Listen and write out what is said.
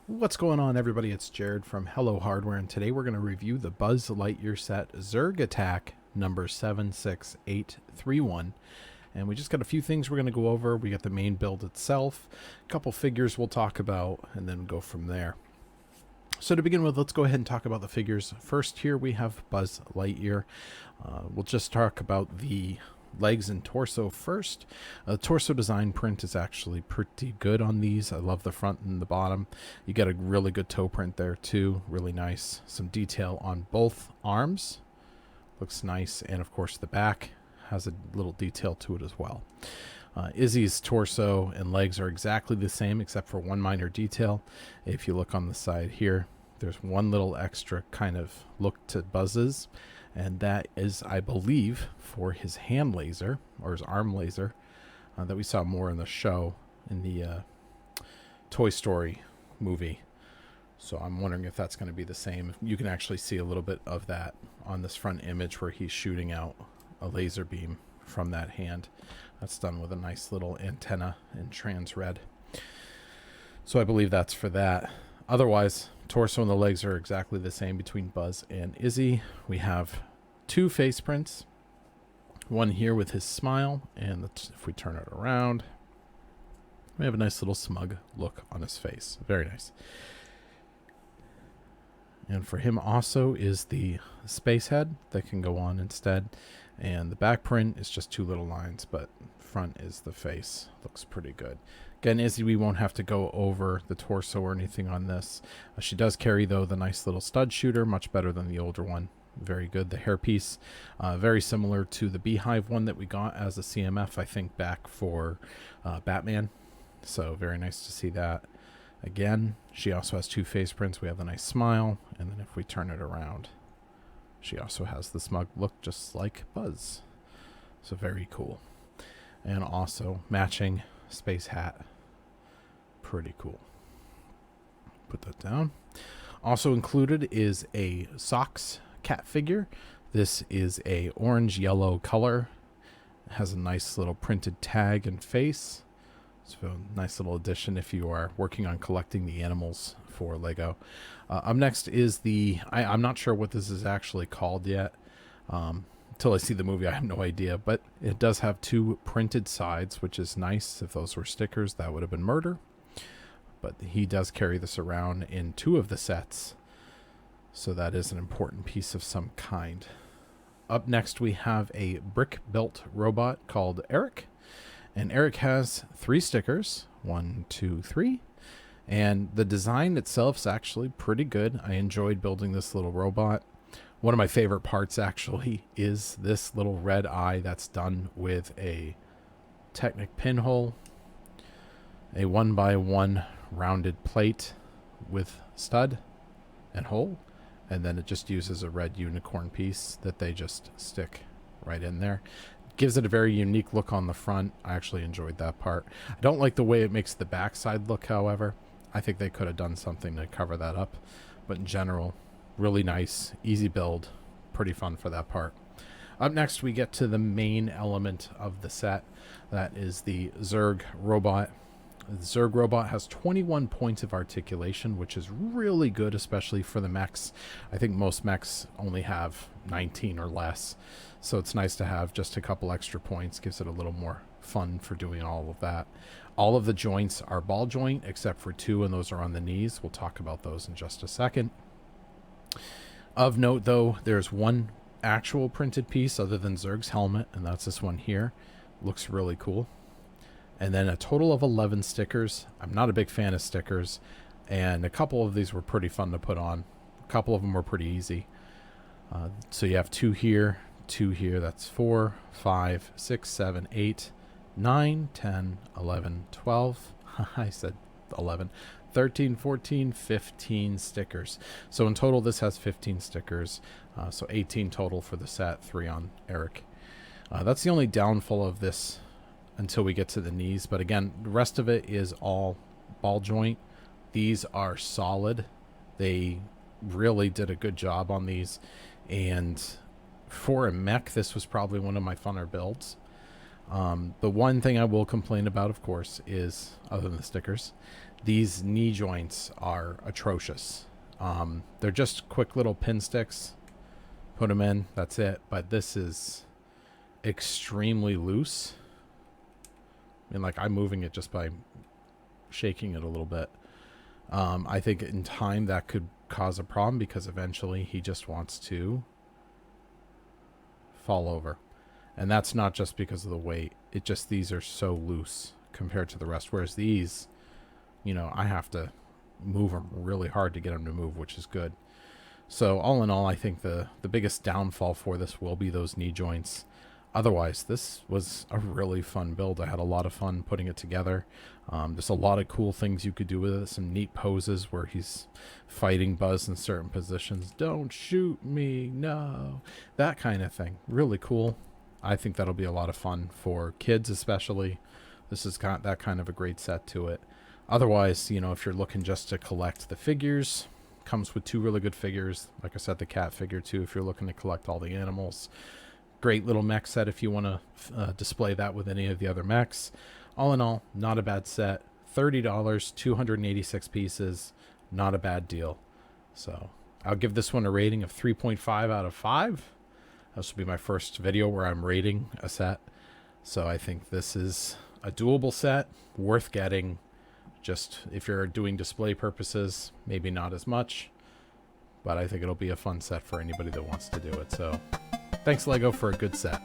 What's going on, everybody? It's Jared from Hello Hardware, and today we're going to review the Buzz Lightyear set Zurg Attack number 76831. And we just got a few things we're going to go over. We got the main build itself, a couple figures we'll talk about, and then go from there. So to begin with, let's go ahead and talk about the figures. First here we have Buzz Lightyear. We'll just talk about the legs and torso first. The torso design print is actually pretty good on these. I love the front and the bottom. You get a really good toe print there too. Really nice. Some detail on both arms. Looks nice. And of course the back has a little detail to it as well. Izzy's torso and legs are exactly the same except for one minor detail. If you look on the side here, there's one little extra kind of look to Buzz's, and that is, I believe, for his hand laser or his arm laser that we saw more in the show in the Toy Story movie. So I'm wondering if that's going to be the same. You can actually see a little bit of that on this front image where he's shooting out a laser beam from that hand. That's done with a nice little antenna in trans red. So I believe that's for that. Otherwise, torso and the legs are exactly the same between Buzz and Izzy. We have two face prints. One here with his smile, and if we turn it around, we have a nice little smug look on his face. Very nice. And for him also is the space head that can go on instead. And the back print is just two little lines, but front is the face. Looks pretty good. Again, Izzy, we won't have to go over the torso or anything on this. She does carry, though, the nice little stud shooter, much better than the older one. Very good. The hairpiece, very similar to the Beehive one that we got as a CMF, I think, back for Batman. So very nice to see that. Again, she also has two face prints. We have the nice smile, and then if we turn it around, she also has the smug look just like Buzz. So very cool. And also matching space hat. Pretty cool. Put that down. Also included is a socks cat figure. This is a orange-yellow color. It has a nice little printed tag and face. So nice little addition if you are working on collecting the animals for Lego. Up next is the, I'm not sure what this is actually called yet. Until I see the movie, I have no idea. But it does have two printed sides, which is nice. If those were stickers, that would have been murder. But he does carry this around in two of the sets. So that is an important piece of some kind. Up next, we have a brick-built robot called Eric. And Eric has three stickers. 1, 2, 3. And the design itself is actually pretty good. I enjoyed building this little robot. One of my favorite parts, actually, is this little red eye that's done with a Technic pinhole, a 1x1 rounded plate with stud and hole, and then it just uses a red unicorn piece that they just stick right in there. Gives it a very unique look on the front. I actually enjoyed that part. I don't like the way it makes the backside look, however. I think they could have done something to cover that up. But in general, really nice, easy build, pretty fun for that part. Up next, we get to the main element of the set. That is the Zurg robot. The Zurg robot has 21 points of articulation, which is really good, especially for the mechs. I think most mechs only have 19 or less. So it's nice to have just a couple extra points. Gives it a little more fun for doing all of that. All of the joints are ball joint, except for two, and those are on the knees. We'll talk about those in just a second. Of note, though, there's one actual printed piece other than Zurg's helmet, and that's this one here. Looks really cool. And then a total of 11 stickers. I'm not a big fan of stickers, and a couple of these were pretty fun to put on. A couple of them were pretty easy. So you have two here, that's 4, 5, 6, 7, 8, 9, 10, 11, 12. I said 11. 13, 14, 15 stickers. So in total, this has 15 stickers. So 18 total for the set, 3 on Eric. That's the only downfall of this until we get to the knees. But again, the rest of it is all ball joint. These are solid. They really did a good job on these. And for a mech, this was probably one of my funner builds. The one thing I will complain about, of course, is, other than the stickers, These knee joints are atrocious. They're just quick little pin sticks. Put them in, that's it. But this is extremely loose. I mean, like, I'm moving it just by shaking it a little bit. I think in time that could cause a problem because eventually he just wants to fall over. And that's not just because of the weight. It just, these are so loose compared to the rest. Whereas these, you know, I have to move them really hard to get them to move, which is good. So all in all, I think the biggest downfall for this will be those knee joints. Otherwise, this was a really fun build. I had a lot of fun putting it together. There's a lot of cool things you could do with it. Some neat poses where he's fighting Buzz in certain positions. Don't shoot me, no. That kind of thing. Really cool. I think that'll be a lot of fun for kids especially. This has got that kind of a great set to it. Otherwise, you know, if you're looking just to collect the figures, comes with 2 really good figures. Like I said, the cat figure too, if you're looking to collect all the animals. Great little mech set if you want to display that with any of the other mechs. All in all, not a bad set. $30, 286 pieces. Not a bad deal. So I'll give this one a rating of 3.5 out of 5. This will be my first video where I'm rating a set. So I think this is a doable set, worth getting. Just if you're doing display purposes, maybe not as much. But I think it'll be a fun set for anybody that wants to do it. So thanks, LEGO, for a good set.